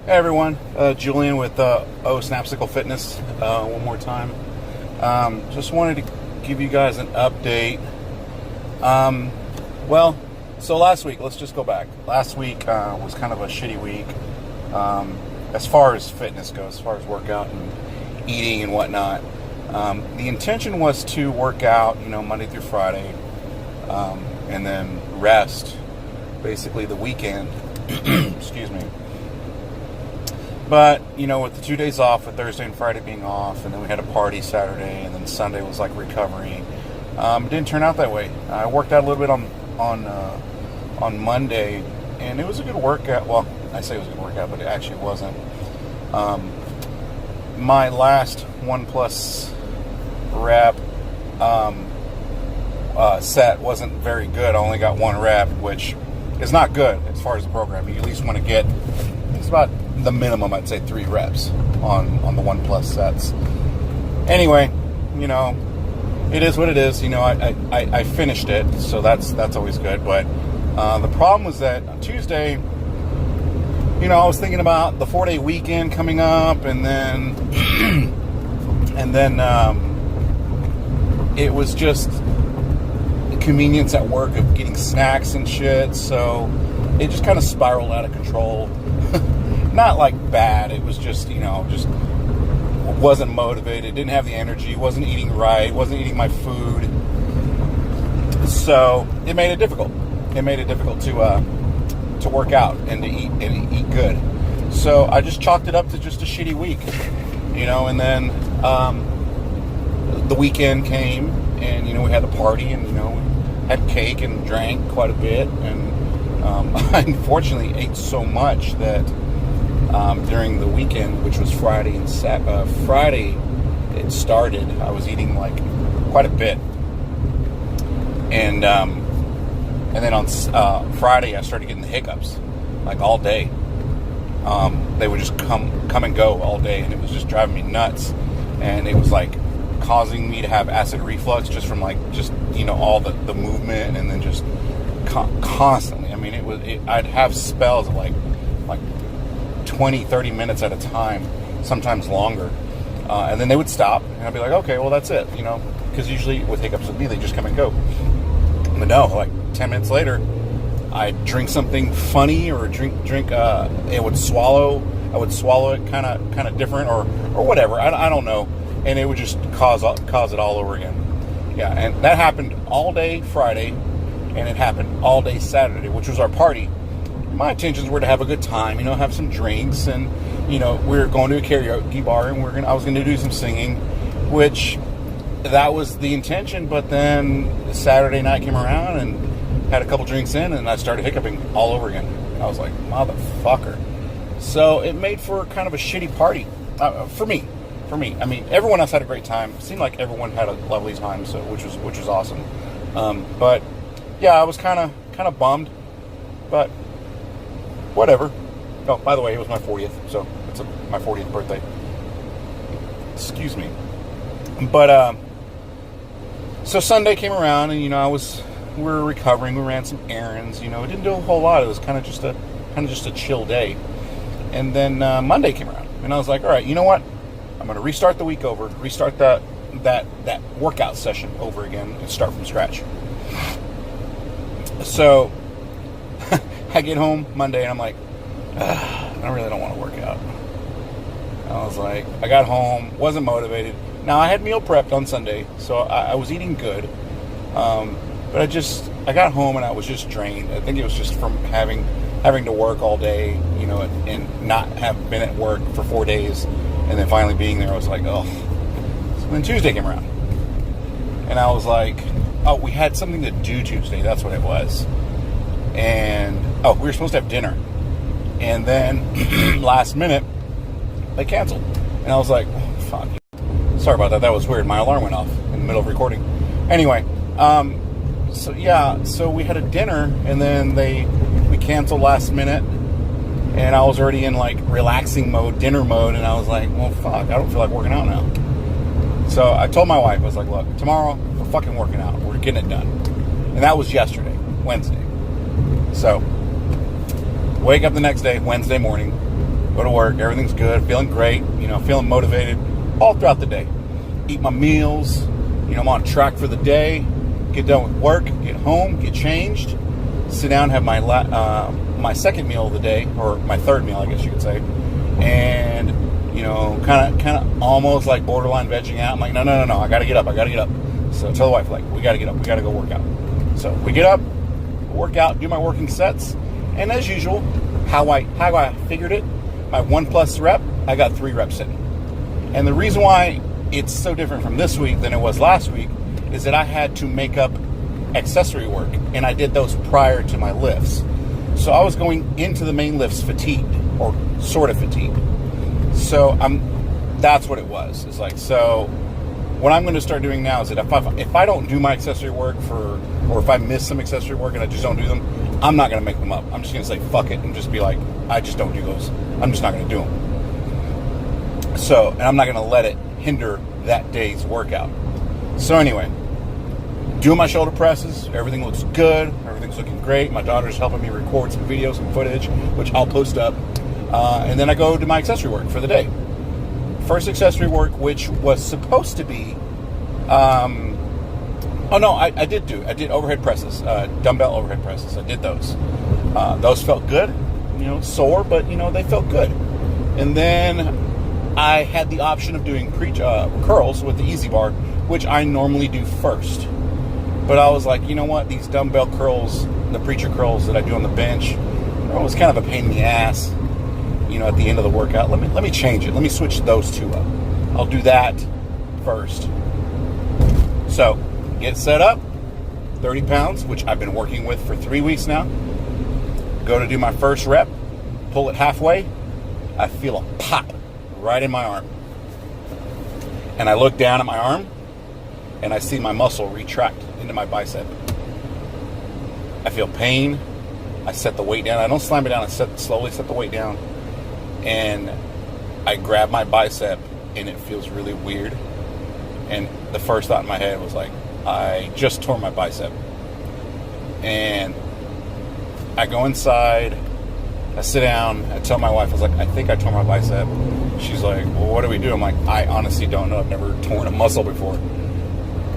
Hey everyone, Julian with Snapsicle Fitness one more time. Just wanted to give you guys an update. So last week, let's just go back. Last week was kind of a shitty week as far as fitness goes, as far as workout and eating and whatnot. The intention was to work out, Monday through Friday, and then rest, basically the weekend. Excuse me. But, with the 2 days off, with Thursday and Friday being off, and then we had a party Saturday, and then Sunday was like recovery. It didn't turn out that way. I worked out a little bit on Monday, and it was a good workout. Well, I say it was a good workout, but it actually wasn't. My last 1+ rep set wasn't very good. I only got 1 rep, which is not good as far as the program. You at least want to get, it's about the minimum, I'd say 3 reps on the 1+ sets. Anyway, it is what it is. I finished it, so that's always good. But the problem was that on Tuesday, I was thinking about the 4-day weekend coming up, and then it was just the convenience at work of getting snacks and shit. So it just kind of spiraled out of control. Not like bad, it was just, just wasn't motivated, didn't have the energy, wasn't eating right, wasn't eating my food. So it made it difficult. It made it difficult to work out and to eat good. So I just chalked it up to just a shitty week, and then the weekend came, and we had the party, and we had cake and drank quite a bit, and I unfortunately ate so much that during the weekend, which was Friday and Friday, it started. I was eating like quite a bit, and then on Friday, I started getting the hiccups like all day. They would just come and go all day, and it was just driving me nuts. And it was like causing me to have acid reflux just from all the movement, and then just constantly. I mean, I'd have spells of like 20-30 minutes at a time, sometimes longer, and then they would stop, and I'd be like, okay, well, that's it, because usually with hiccups with me, they just come and go. But no, like 10 minutes later, I'd drink something funny, or drink I would swallow it kind of different, or whatever, I don't know, and it would just cause it all over again. Yeah, and that happened all day Friday, and it happened all day Saturday, which was our party. My intentions were to have a good time, have some drinks, and we were going to a karaoke bar, and I was going to do some singing, which that was the intention. But then Saturday night came around, and had a couple drinks in, and I started hiccuping all over again. I was like, motherfucker. So it made for kind of a shitty party for me. I mean, everyone else had a great time. It seemed like everyone had a lovely time, so which was awesome. But yeah, I was kind of bummed, but whatever. Oh, by the way, it was my 40th, so it's my 40th birthday. Excuse me. But so Sunday came around, and we were recovering. We ran some errands. It didn't do a whole lot. It was kind of just a chill day. And then Monday came around, and I was like, all right, you know what? I'm going to restart the week over, restart that workout session over again, and start from scratch. So I get home Monday, and I'm like, I really don't want to work out. I was like, I got home, wasn't motivated. Now, I had meal prepped on Sunday, so I was eating good. But I got home, and I was just drained. I think it was just from having to work all day, and not have been at work for 4 days, and then finally being there. I was like, oh. So then Tuesday came around, and I was like, oh, we had something to do Tuesday. That's what it was. And we were supposed to have dinner, and then last minute they canceled, and I was like, oh, fuck. Sorry about that. That was weird. My alarm went off in the middle of recording. Anyway, so we had a dinner, and then we canceled last minute, and I was already in like relaxing mode, dinner mode, and I was like, well, fuck, I don't feel like working out now. So I told my wife, I was like, look, tomorrow we're fucking working out. We're getting it done. And that was yesterday, Wednesday. So wake up the next day, Wednesday morning, Go to work, everything's good, feeling great, feeling motivated all throughout the day. Eat my meals, I'm on track for the day, get done with work, get home, get changed, sit down, have my second meal of the day, or my third meal, I guess you could say, and, kind of almost like borderline vegging out. I'm like, no, I gotta get up. So I tell the wife, like, we gotta get up, we gotta go work out. So we get up, work out, do my working sets, and as usual, how I figured it, my 1+ rep, I got 3 reps in. And the reason why it's so different from this week than it was last week is that I had to make up accessory work, and I did those prior to my lifts. So I was going into the main lifts fatigued, or sort of fatigued. So that's what it was. It's like, so what I'm going to start doing now is that if I don't do my accessory work or if I miss some accessory work and I just don't do them, I'm not going to make them up. I'm just going to say fuck it and just be like, I just don't do those. I'm just not going to do them. So, and I'm not going to let it hinder that day's workout. So anyway, doing my shoulder presses, everything looks good, everything's looking great. My daughter's helping me record some videos and footage, which I'll post up. And then I go to my accessory work for the day. First accessory work, which was supposed to be, I did overhead presses, dumbbell overhead presses. I did those. Those felt good, sore, but, they felt good. And then I had the option of doing curls with the Easy Bar, which I normally do first. But I was like, you know what? These dumbbell curls, the preacher curls that I do on the bench, it was kind of a pain in the ass, at the end of the workout. Let me change it. Let me switch those two up. I'll do that first. So, get set up, 30 pounds, which I've been working with for 3 weeks now. Go to do my first rep, pull it halfway. I feel a pop right in my arm. And I look down at my arm, and I see my muscle retract into my bicep. I feel pain. I set the weight down. I don't slam it down. I slowly set the weight down. And I grab my bicep, and it feels really weird. And the first thought in my head was like, I just tore my bicep. And I go inside. I sit down. I tell my wife, I was like, I think I tore my bicep. She's like, well, what do we do? I'm like, I honestly don't know. I've never torn a muscle before.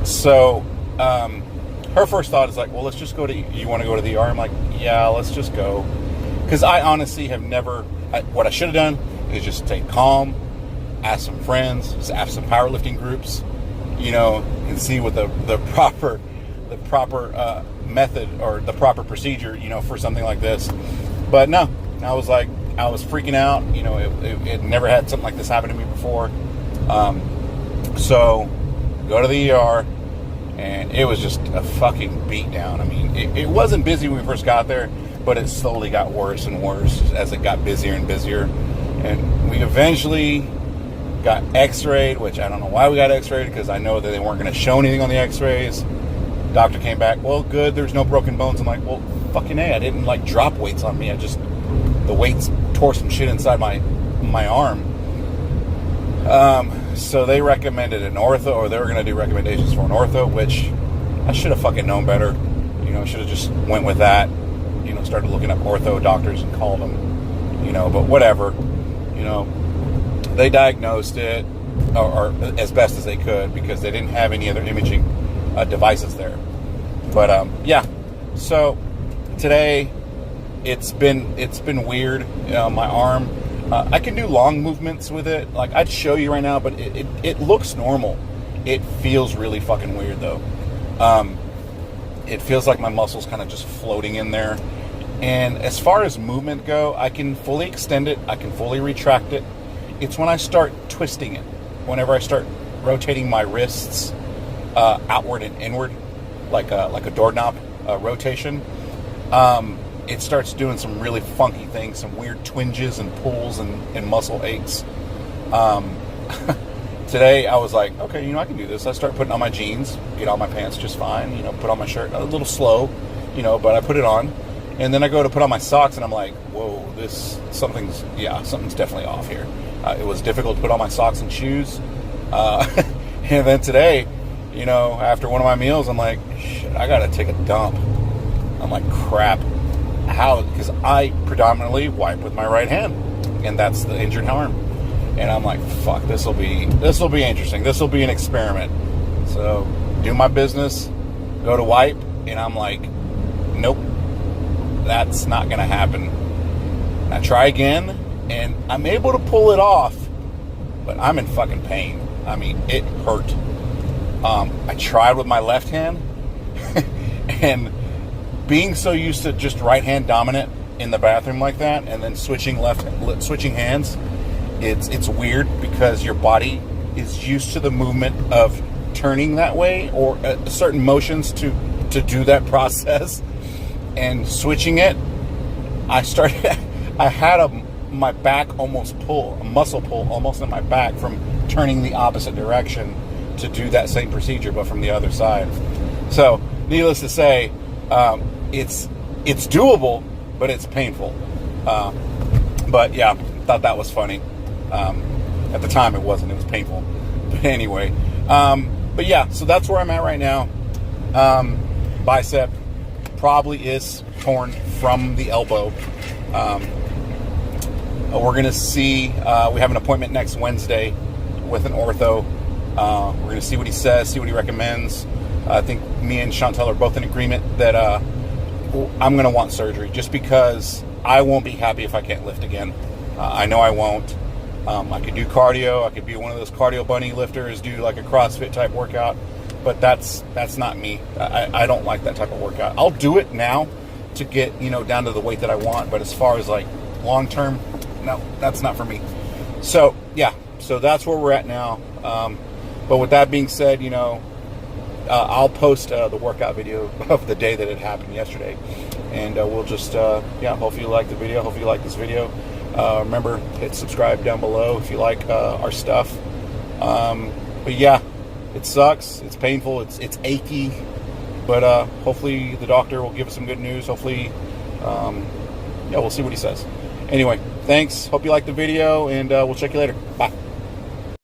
So her first thought is like, well, let's just go to, you want to go to the ER? I'm like, yeah, let's just go. Because I honestly have never, what I should have done is just stay calm, ask some friends, ask some powerlifting groups, and see what the proper method or the proper procedure, for something like this. But no, I was freaking out. It never had something like this happen to me before. So go to the ER, and it was just a fucking beatdown. I mean, it wasn't busy when we first got there, but it slowly got worse and worse as it got busier and busier. And we eventually got x-rayed, which I don't know why we got x-rayed, because I know that they weren't going to show anything on the x-rays. Doctor came back, well, good, there's no broken bones. I'm like, well, fucking A, I didn't drop weights on me. The weights tore some shit inside my arm. So they recommended an ortho, or they were going to do recommendations for an ortho, which I should have fucking known better. I should have just went with that. Started looking up ortho doctors and called them. But whatever. They diagnosed it, or as best as they could, because they didn't have any other imaging devices there. But yeah. So today it's been weird. My arm. I can do long movements with it. Like, I'd show you right now, but it looks normal. It feels really fucking weird, though. It feels like my muscles kind of just floating in there. And as far as movement go, I can fully extend it. I can fully retract it. It's when I start twisting it. Whenever I start rotating my wrists outward and inward, like a doorknob rotation, it starts doing some really funky things, some weird twinges and pulls and muscle aches. Today I was like, okay, I can do this. I start putting on my jeans, get on my pants just fine, put on my shirt, a little slow, but I put it on. And then I go to put on my socks, and I'm like, whoa, something's definitely off here. It was difficult to put on my socks and shoes. And then today, after one of my meals, I'm like, shit, I gotta take a dump. I'm like, crap. How? Because I predominantly wipe with my right hand. and that's the injured arm. And I'm like, fuck, this will be interesting. This will be an experiment. So do my business, go to wipe, and I'm like, nope, that's not gonna happen. And I try again, and I'm able to pull it off, but I'm in fucking pain. I mean, it hurt. I tried with my left hand, and being so used to just right hand dominant in the bathroom like that, and then switching hands, it's weird because your body is used to the movement of turning that way or certain motions to do that process, and switching it, I had my back almost a muscle pull almost in my back from turning the opposite direction to do that same procedure, but from the other side. So, needless to say, it's doable, but it's painful. But yeah, thought that was funny. At the time, it wasn't. It was painful. But anyway, but yeah, so that's where I'm at right now. Bicep probably is torn from the elbow. We're going to see, we have an appointment next Wednesday with an ortho. We're going to see what he says, see what he recommends. I think me and Chantel are both in agreement that I'm going to want surgery just because I won't be happy if I can't lift again. I know I won't. I could do cardio. I could be one of those cardio bunny lifters, do like a CrossFit type workout, but that's not me. I don't like that type of workout. I'll do it now to get, down to the weight that I want, but as far as like long term, no, that's not for me. So yeah, so that's where we're at now. But with that being said, I'll post the workout video of the day that it happened yesterday, and we'll just hopefully you like the video. Hopefully you like this video. Remember, hit subscribe down below if you like our stuff. But yeah, it sucks. It's painful. It's achy. But hopefully the doctor will give us some good news. Hopefully, we'll see what he says. Anyway, thanks. Hope you liked the video, and we'll check you later. Bye.